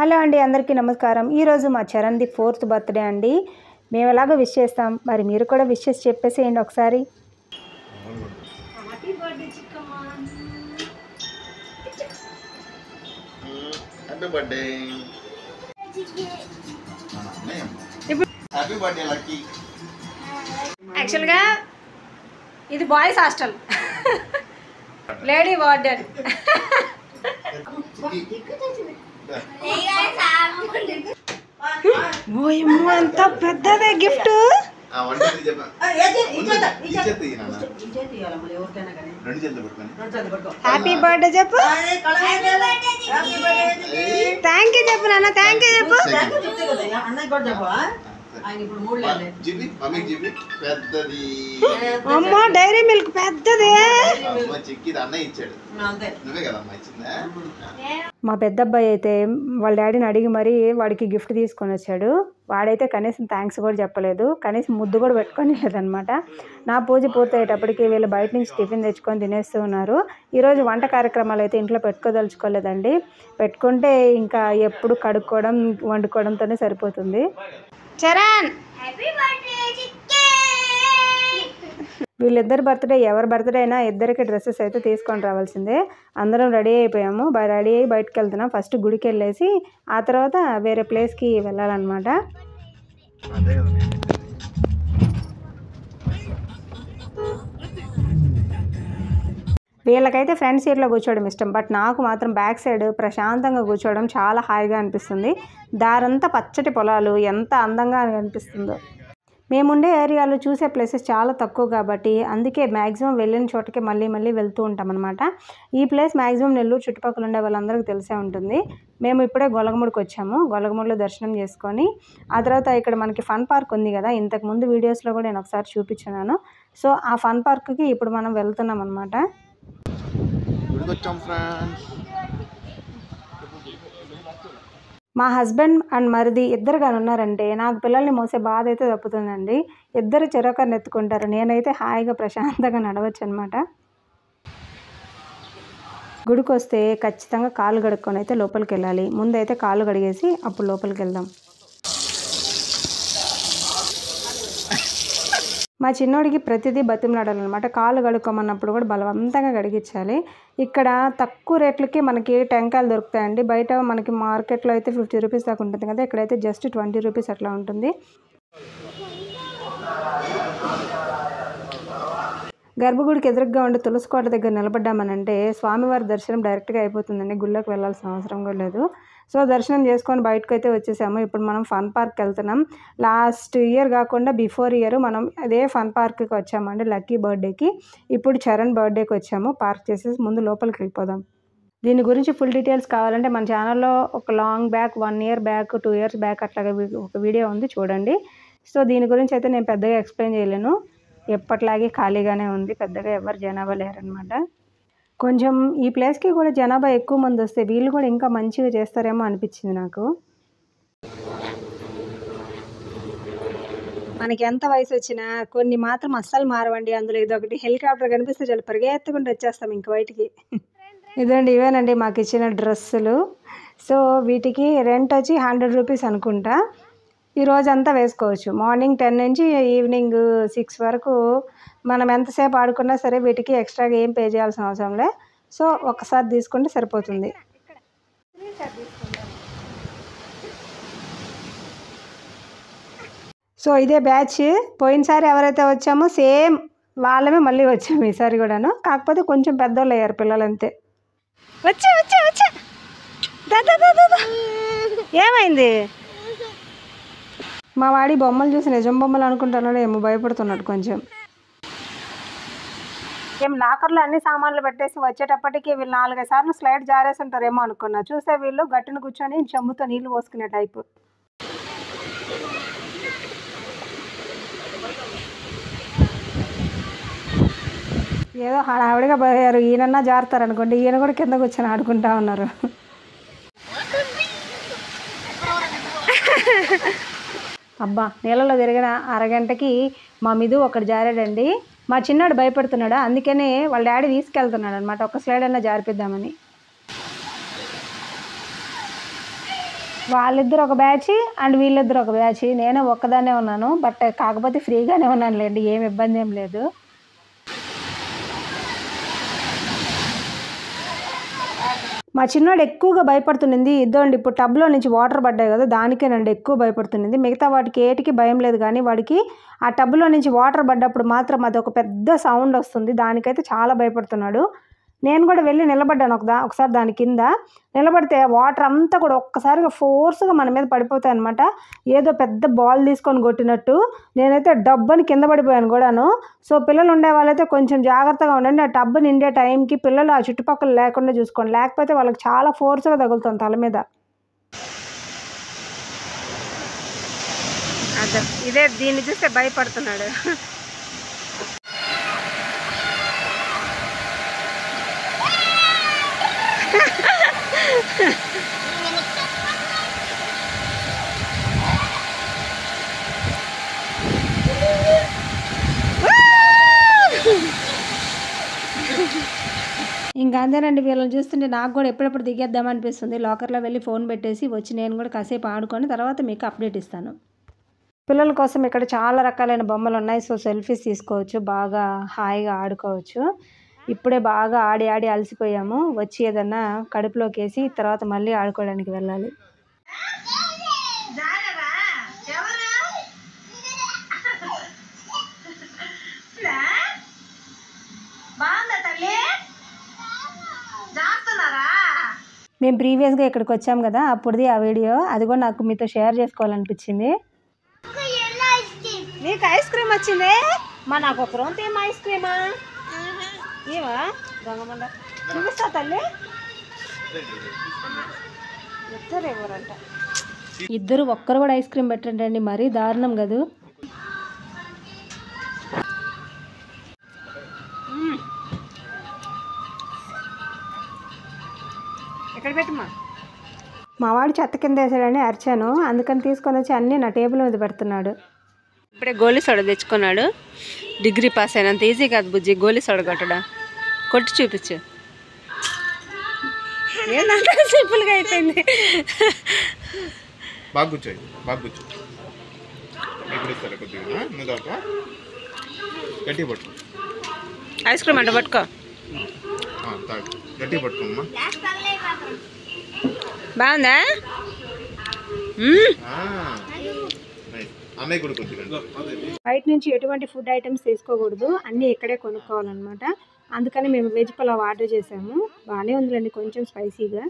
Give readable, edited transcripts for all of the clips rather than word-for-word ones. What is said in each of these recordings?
Hello అండి, అందరికీ నమస్కారం. ఈరోజు మా చరణ్ది 4th బర్త్డే అండి. మేము ఎలాగో విష్ చేస్తాం, మరి మీరు కూడా విష్ చేసి చెప్పేసేయండి ఒకసారి. యాక్చువల్గా ఇది బాయ్స్ హాస్టల్, లేడీ వార్డెన్. అంత పెద్దదే గిఫ్ట్. హ్యాపీ బర్త్డే చెప్పు. థ్యాంక్ యూ చెప్పు నాన్న, థ్యాంక్ యూ చెప్పు. అమ్మ డైరీ మిల్క్ పెద్దదే. మా పెద్ద అబ్బాయి అయితే వాళ్ళ డాడీని అడిగి మరీ వాడికి గిఫ్ట్ తీసుకొని వచ్చాడు. వాడైతే కనీసం థ్యాంక్స్ కూడా చెప్పలేదు, కనీసం ముద్దు కూడా పెట్టుకొని లేదనమాట. నా పూజ పూర్తయ్యేటప్పటికి వీళ్ళు బయట నుంచి టిఫిన్ తెచ్చుకొని తినేస్తూ ఉన్నారు. ఈరోజు వంట కార్యక్రమాలు అయితే ఇంట్లో పెట్టుకోదలుచుకోలేదండి. పెట్టుకుంటే ఇంకా ఎప్పుడు కడుక్కోవడం వండుకోవడంతోనే సరిపోతుంది. చరణ్ వీళ్ళిద్దరు బర్త్డే, ఎవరి బర్త్డే అయినా ఇద్దరికి డ్రెస్సెస్ అయితే తీసుకొని రావాల్సిందే. అందరం రెడీ అయిపోయాము. రెడీ అయ్యి బయటకు వెళ్తున్నాం. ఫస్ట్ గుడికి వెళ్ళేసి ఆ తర్వాత వేరే ప్లేస్కి వెళ్ళాలన్నమాట. వీళ్ళకైతే ఫ్రంట్ సీట్లో కూర్చోవడం ఇష్టం, బట్ నాకు మాత్రం బ్యాక్ సైడ్ ప్రశాంతంగా కూర్చోవడం చాలా హాయిగా అనిపిస్తుంది. దారంతా పచ్చటి పొలాలు, ఎంత అందంగా అనిపిస్తుందో. మేముండే ఏరియాలో చూసే ప్లేసెస్ చాలా తక్కువ కాబట్టి అందుకే మ్యాక్సిమం వెళ్ళిన చోటకి మళ్ళీ మళ్ళీ వెళ్తూ ఉంటాం అనమాట. ఈ ప్లేస్ మ్యాక్సిమం నెల్లూరు చుట్టుపక్కల ఉండే వాళ్ళందరికీ తెలిసే ఉంటుంది. మేము ఇప్పుడే గొలగముడికి వచ్చాము. గొలగముడిలో దర్శనం చేసుకొని ఆ తర్వాత ఇక్కడ మనకి ఫన్ పార్క్ ఉంది కదా, ఇంతకుముందు వీడియోస్లో కూడా నేను ఒకసారి చూపించాను. సో ఆ ఫన్ పార్క్కి ఇప్పుడు మనం వెళ్తున్నాం అనమాట. మా హస్బెండ్ అండ్ మరిది ఇద్దరుగా ఉన్నారంటే నాకు పిల్లల్ని మోసే బాధ అయితే తప్పుతుందండి. ఇద్దరు చెరొకరిని ఎత్తుకుంటారు. నేనైతే హాయిగా ప్రశాంతంగా నడవచ్చు అనమాట. గుడికి వస్తే ఖచ్చితంగా కాళ్ళు కడుక్కొని అయితే లోపలికి వెళ్ళాలి. ముందైతే కాళ్ళు కడిగేసి అప్పుడు లోపలికి వెళ్దాం. మా చిన్నోడికి ప్రతిదీ బతిమలాడాలన్నమాట. కాళ్ళు కడుక్కోమన్నప్పుడు కూడా బలవంతంగా కడిగించాలి. ఇక్కడ తక్కువ రేట్లకి మనకి టెంకాయలు దొరుకుతాయండి. బయట మనకి మార్కెట్లో అయితే 50 రూపీస్ దాకా ఉంటుంది కదా, ఇక్కడైతే జస్ట్ 20 రూపీస్ అట్లా ఉంటుంది. గర్భగుడికి ఎదురుగ్గా ఉండే తులసికోట దగ్గర నిలబడ్డామనంటే స్వామివారి దర్శనం డైరెక్ట్గా అయిపోతుందండి. గుళ్ళోకి వెళ్ళాల్సిన అవసరం కూడా లేదు. సో దర్శనం చేసుకొని బయటకు అయితే వచ్చేసాము. ఇప్పుడు మనం ఫన్ పార్క్కి వెళ్తున్నాం. లాస్ట్ ఇయర్ కాకుండా బిఫోర్ ఇయర్ మనం అదే ఫన్ పార్క్కి వచ్చామండి లక్కీ బర్త్డేకి. ఇప్పుడు చరణ్ బర్త్డేకి వచ్చాము. పార్క్ చేసేసి ముందు లోపలికి వెళ్ళిపోదాం. దీని గురించి ఫుల్ డీటెయిల్స్ కావాలంటే మన ఛానల్లో ఒక long back 1 year back 2 years back అట్లాగా ఒక వీడియో ఉంది, చూడండి. సో దీని గురించి అయితే నేను పెద్దగా ఎక్స్ప్లెయిన్ చేయలేను. ఎప్పట్లాగే ఖాళీగానే ఉంది, పెద్దగా ఎవరు జనాభా లేరనమాట. కొంచెం ఈ ప్లేస్కి కూడా జనాభా ఎక్కువ మంది వస్తే వీళ్ళు కూడా ఇంకా మంచిగా చేస్తారేమో అనిపించింది నాకు. మనకి ఎంత వయసు వచ్చినా కొన్ని మాత్రం అస్సలు మారవండి. అందులో ఇదొకటి. హెలికాప్టర్ కనిపిస్తే చాలా పరిగెత్తుకుంటూ వచ్చేస్తాం ఇంక బయటికి. ఇదండి, ఇవేనండి మాకు ఇచ్చిన డ్రెస్సులు. సో వీటికి రెంట్ వచ్చి 100 రూపీస్ అనుకుంటా. ఈ రోజంతా వేసుకోవచ్చు. మార్నింగ్ 10 నుంచి ఈవినింగ్ 6 వరకు మనం ఎంతసేపు ఆడుకున్నా సరే వీటికి ఎక్స్ట్రాగా ఏం పే చేయాల్సిన అవసరం లే. సో ఒకసారి తీసుకుంటే సరిపోతుంది. సో ఇదే బ్యాచ్. పోయినసారి ఎవరైతే వచ్చామో సేమ్ వాళ్ళమే మళ్ళీ వచ్చాము ఈసారి కూడాను. కాకపోతే కొంచెం పెద్దోళ్ళు అయ్యారు పిల్లలంతే. వచ్చా వచ్చా వచ్చా ఏమైంది? మా వాడి బొమ్మలు చూసి నిజం బొమ్మలు అనుకుంటున్నాడు ఏమో, భయపడుతున్నాడు కొంచెం. ఏం లాకర్లో అన్ని సామాన్లు పెట్టేసి వచ్చేటప్పటికి వీళ్ళు 4-5 సార్లు స్లైడ్ జారేసి ఉంటారేమో అనుకున్నా. చూసే వీళ్ళు గట్టును కూర్చొని చెంబుతో నీళ్లు పోసుకునే టైపు. ఏదో హడావిడిగా పోయారు. ఈయనన్నా జారుతారు అనుకోండి, ఈయన కూడా కింద కూర్చొని ఆడుకుంటా ఉన్నారు. అబ్బా నీళ్ళలో తిరిగిన అరగంటకి మా మిదు ఒకటి జారాడండి. మా చిన్నాడు భయపడుతున్నాడు, అందుకనే వాళ్ళ డాడీ తీసుకెళ్తున్నాడు అనమాట. ఒక స్లైడ్ అన్నా జారిపిద్దామని. వాళ్ళిద్దరు ఒక బ్యాచ్ అండ్ వీళ్ళిద్దరు ఒక బ్యాచ్. నేను ఒక్కదాన్నే ఉన్నాను, బట్ కాకపోతే ఫ్రీగానే ఉన్నానులేండి, ఏం ఇబ్బంది ఏం లేదు. మా చిన్నోడు ఎక్కువగా భయపడుతుంది. ఇద్దండి ఇప్పుడు టబ్లో నుంచి వాటర్ పడ్డాయి కదా, దానికేనండి ఎక్కువ భయపడుతుంది. మిగతా వాటికి ఏటికి భయం లేదు, కానీ వాడికి ఆ టబ్లో నుంచి వాటర్ పడ్డప్పుడు మాత్రం అది ఒక పెద్ద సౌండ్ వస్తుంది, దానికైతే చాలా భయపడుతున్నాడు. నేను కూడా వెళ్ళి నిలబడ్డాను ఒకసారి దాని కింద. నిలబడితే వాటర్ అంతా కూడా ఒక్కసారిగా ఫోర్స్గా మన మీద పడిపోతాయి అనమాట, ఏదో పెద్ద బాల్ తీసుకొని కొట్టినట్టు. నేనైతే డబ్బని కింద పడిపోయాను కూడాను. సో పిల్లలు ఉండే వాళ్ళైతే కొంచెం జాగ్రత్తగా ఉండండి. ఆ టబ్బు నిండే టైంకి పిల్లలు ఆ చుట్టుపక్కల లేకుండా చూసుకోండి, లేకపోతే వాళ్ళకి చాలా ఫోర్స్గా తగులుతుంది తల మీద. ఇదే దీన్ని చూస్తే భయపడుతున్నాడు. ఇంకా అంతేనండి, వీళ్ళని చూస్తుంటే నాకు కూడా ఎప్పుడెప్పుడు దిగేద్దామనిపిస్తుంది. లాకర్లో వెళ్ళి ఫోన్ పెట్టేసి వచ్చి నేను కూడా కాసేపు ఆడుకొని తర్వాత మీకు అప్డేట్ ఇస్తాను. పిల్లల కోసం ఇక్కడ చాలా రకాలైన బొమ్మలు ఉన్నాయి. సో సెల్ఫీస్ తీసుకోవచ్చు, బాగా హాయిగా ఆడుకోవచ్చు. ఇప్పుడే బాగా ఆడి ఆడి అలసిపోయాము, వచ్చి ఏదన్నా కడుపులోకి వేసి తర్వాత మళ్ళీ ఆడుకోవడానికి వెళ్ళాలి. మేము ప్రీవియస్గా ఇక్కడికి వచ్చాం కదా, అప్పుడుది ఆ వీడియో, అది కూడా నాకు మీతో షేర్ చేసుకోవాలనిపించింది. నీకు ఐస్ క్రీమ్ వచ్చింది మా, నాకు ఒక రోజు ఏం ఐస్ క్రీమా ఏవా దొంగమండ చూపిస్తా తల్లి. ఇద్దరు ఒక్కరు కూడా ఐస్ క్రీమ్ పెట్టండి, మరీ దారుణం కదూ. ఎక్కడ పెట్టమ్మా. మా వాడు చెత్త కింద వేసాడని అరిచాను, అందుకని తీసుకొని వచ్చి అన్నీ నా టేబుల్ మీద పెడుతున్నాడు. ఇప్పుడే గోలీ సోడా తెచ్చుకున్నాడు. డిగ్రీ పాస్ అయినంత ఈజీ కాదు బుజ్జి గోలీ సోడా కొట్టడా, కొట్టి చూపించు. ఏంటంటే సింపుల్గా అయిపోయింది. ఐస్ క్రీమ్ అంటే పట్టుకో, బాగుందా? బయట నుంచి ఎటువంటి ఫుడ్ ఐటమ్స్ తీసుకోకూడదు, అన్నీ ఇక్కడే కొనుక్కోవాలన్నమాట. అందుకని మేము వెజ్ పులావ్ ఆర్డర్ చేసాము, బాగానే ఉందిలేండి, కొంచెం స్పైసీగా.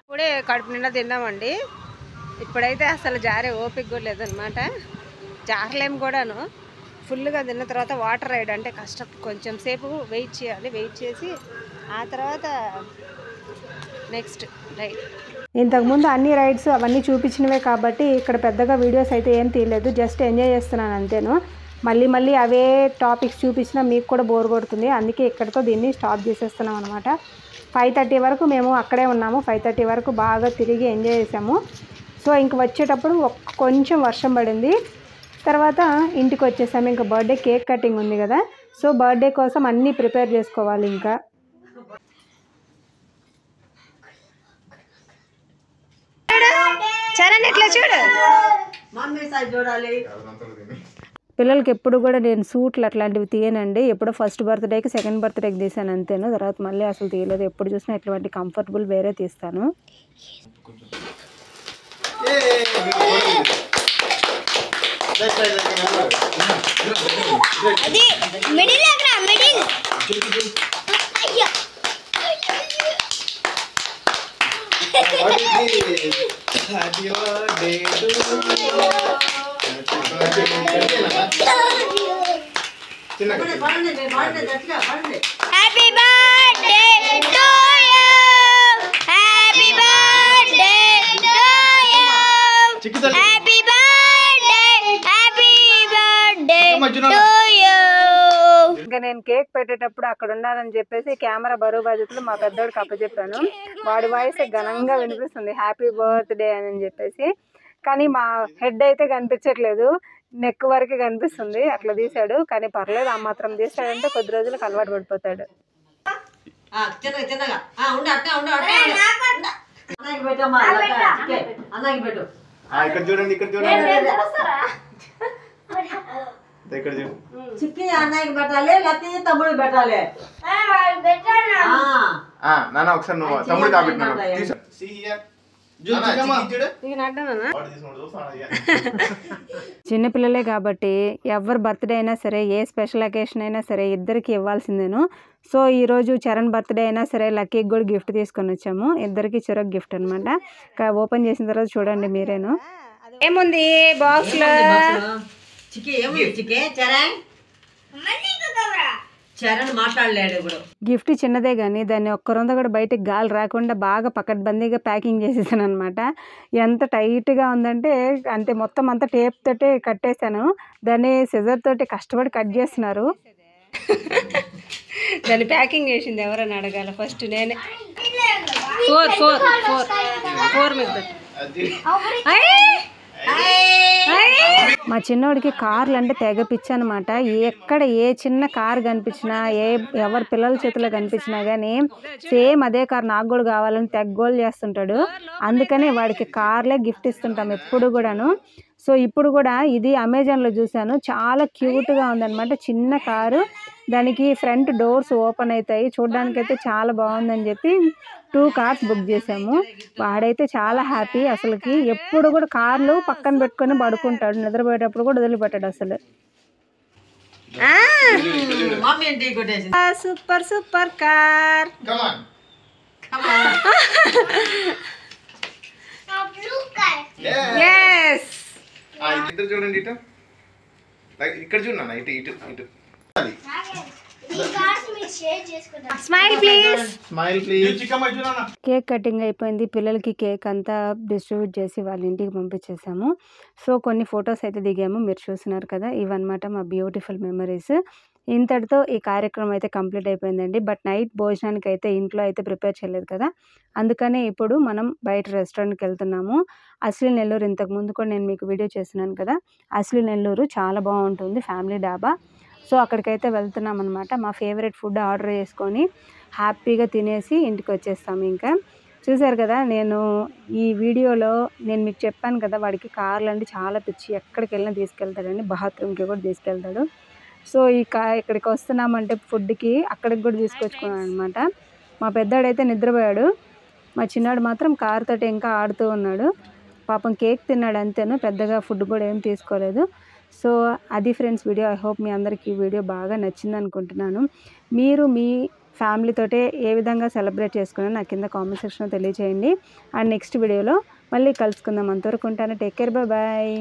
ఇప్పుడే కడుపు నిండా తిన్నామండి. ఇప్పుడైతే అసలు జారే ఓపిక కూడా లేదనమాట, జారలేము కూడాను. ఫుల్గా తిన్న తర్వాత వాటర్ రైడ్ అంటే కష్టం, కొంచెం సేపు వెయిట్ చేయాలి. వెయిట్ చేసి ఆ తర్వాత నెక్స్ట్ రైడ్. ఇంతకుముందు అన్ని రైడ్స్ అవన్నీ చూపించినవే కాబట్టి ఇక్కడ పెద్దగా వీడియోస్ అయితే ఏం తీయలేదు, జస్ట్ ఎంజాయ్ చేస్తున్నాను అంతేను. మళ్ళీ మళ్ళీ అవే టాపిక్స్ చూపించినా మీకు కూడా బోర్ కొడుతుంది, అందుకే ఇక్కడితో దీన్ని స్టాప్ చేసేస్తున్నాం అనమాట. 5:30 వరకు మేము అక్కడే ఉన్నాము, 5:30 వరకు బాగా తిరిగి ఎంజాయ్ చేసాము. సో ఇంక వచ్చేటప్పుడు కొంచెం వర్షం పడింది, తర్వాత ఇంటికి వచ్చేసాము. ఇంకా బర్త్డే కేక్ కటింగ్ ఉంది కదా, సో బర్త్డే కోసం అన్నీ ప్రిపేర్ చేసుకోవాలి. ఇంకా చరణ్ ఎట్లా చూడు, పిల్లలకి ఎప్పుడు కూడా నేను సూట్లు అట్లాంటివి తీయనండి. ఎప్పుడో ఫస్ట్ బర్త్డేకి సెకండ్ బర్త్డేకి తీసాను అంతేను, తర్వాత మళ్ళీ అసలు తీయలేదు. ఎప్పుడు చూసినా ఇట్లాంటి కంఫర్టబుల్ వేరే తీస్తాను. ఇంకా నేను కేక్ పెట్టేటప్పుడు అక్కడ ఉండాలని చెప్పేసి కెమెరా బరువు బాధ్యతలు మా పెద్దోడికి అప్పచెప్పాను. వాడి వాయిస్ ఘనంగా వినిపిస్తుంది హ్యాపీ బర్త్డే అని చెప్పేసి, కానీ మా హెడ్ అయితే కనిపించట్లేదు, నెక్ వరకు కనిపిస్తుంది. అట్లా తీసాడు, కానీ పర్లేదు, ఆ మాత్రం తీసాడంటే కొద్ది రోజులకు అలవాటు పడిపోతాడు. ఇక్కడ చూడండి ఇక్కడ చూడండి ఇక్కడ చూడు చిక్కి అన్నయ్యకి పెట్టాలి లేకపోతే తమ్ముడికి పెట్టాలి నాన్న ఒకసారి నువ్వు తమ్ముడు కాబెట్టినాను చిన్నపిల్లలే కాబట్టి ఎవరి బర్త్డే అయినా సరే ఏ స్పెషల్ అకేషన్ అయినా సరే ఇద్దరికి ఇవ్వాల్సిందేను. సో ఈరోజు చరణ్ బర్త్డే అయినా సరే లక్కీకి కూడా గిఫ్ట్ తీసుకొని వచ్చాము. ఇద్దరికి చెరొక గిఫ్ట్ అనమాట. ఓపెన్ చేసిన తర్వాత చూడండి మీరేను ఏముంది బాక్స్ లో. చరణ్ మాట్లాడలేడు ఇప్పుడు. గిఫ్ట్ చిన్నదే కానీ దాన్ని ఒక్కరొంద కూడా బయటకు గాలి రాకుండా బాగా పకడ్బందీగా ప్యాకింగ్ చేసేసాను అనమాట. ఎంత టైట్గా ఉందంటే అంతే, మొత్తం అంతా టేప్ తోటే కట్టేశాను. దాన్ని సిజర్ తోటి కష్టపడి కట్ చేస్తున్నారు. దాన్ని ప్యాకింగ్ చేసింది ఎవరని అడగాల ఫస్ట్ నేనే. 4 మీద మా చిన్నోడికి కార్లు అంటే తెగ పిచ్చి అనమాట. ఎక్కడ ఏ చిన్న కార్ కనిపించినా ఎవరి పిల్లల చేతిలో కనిపించినా కానీ సేమ్ అదే కార్ నాకు కూడా కావాలని తెగ గోల్ చేస్తుంటాడు. అందుకనే వాడికి కార్లే గిఫ్ట్ ఇస్తుంటాం ఎప్పుడు కూడాను. సో ఇప్పుడు కూడా ఇది అమెజాన్లో చూశాను, చాలా క్యూట్గా ఉందన్నమాట. చిన్న కారు, దానికి ఫ్రంట్ డోర్స్ ఓపెన్ అవుతాయి, చూడడానికైతే చాలా బాగుందని చెప్పి 2 కార్స్ బుక్ చేసాము. వాడైతే చాలా హ్యాపీ. అసలుకి ఎప్పుడు కూడా కార్లు పక్కన పెట్టుకొని పడుకుంటాడు, నిద్రపోయేటప్పుడు కూడా వదిలిపెట్టాడు అసలు. Super super car. చూడండి ఇటు ఇక్కడ చూడన్నా ఇటు ఇటు ఇటు smile please. Smile please. Cake cutting అయిపోయింది. పిల్లలకి కేక్ అంతా డిస్ట్రిబ్యూట్ చేసి వాళ్ళ ఇంటికి పంపించేసాము. సో కొన్ని ఫొటోస్ అయితే దిగాము, మీరు చూస్తున్నారు కదా. ఇవన్నమాట మా బ్యూటిఫుల్ మెమరీస్. ఇంతటితో ఈ కార్యక్రమం అయితే కంప్లీట్ అయిపోయిందండి. బట్ నైట్ భోజనానికి అయితే ఇంట్లో అయితే ప్రిపేర్ చేయలేదు కదా, అందుకనే ఇప్పుడు మనం బయట రెస్టారెంట్కి వెళ్తున్నాము. అసలు నెల్లూరు, ఇంతకుముందు కూడా నేను మీకు వీడియో చేస్తున్నాను కదా, అసలు నెల్లూరు చాలా బాగుంటుంది, ఫ్యామిలీ డాబా. సో అక్కడికైతే వెళ్తున్నాం అనమాట. మా ఫేవరెట్ ఫుడ్ ఆర్డర్ చేసుకొని హ్యాపీగా తినేసి ఇంటికి వచ్చేస్తాము. ఇంకా చూసారు కదా, నేను ఈ వీడియోలో నేను మీకు చెప్పాను కదా, వాడికి కార్లు అంటే చాలా పిచ్చి, ఎక్కడికి వెళ్ళినా తీసుకెళ్తాడండి, బాత్రూమ్కి కూడా తీసుకెళ్తాడు. సో ఇక్కడికి వస్తున్నామంటే ఫుడ్కి అక్కడికి కూడా తీసుకొచ్చుకున్నాను అనమాట. మా పెద్దాడైతే నిద్రపోయాడు, మా చిన్నాడు మాత్రం కార్ తోటి ఇంకా ఆడుతూ ఉన్నాడు. పాపం కేక్ తిన్నాడు అంతేను, పెద్దగా ఫుడ్ కూడా ఏం తీసుకోలేదు. సో అది ఫ్రెండ్స్ వీడియో. ఐ హోప్ మీ అందరికీ ఈ వీడియో బాగా నచ్చింది అనుకుంటున్నాను. మీరు మీ ఫ్యామిలీతోటే ఏ విధంగా సెలబ్రేట్ చేసుకున్నా నా కింద కామెంట్ సెక్షన్లో తెలియజేయండి. అండ్ నెక్స్ట్ వీడియోలో మళ్ళీ కలుసుకుందాం. అంతవరకు ఉంటాను. Take care, bye.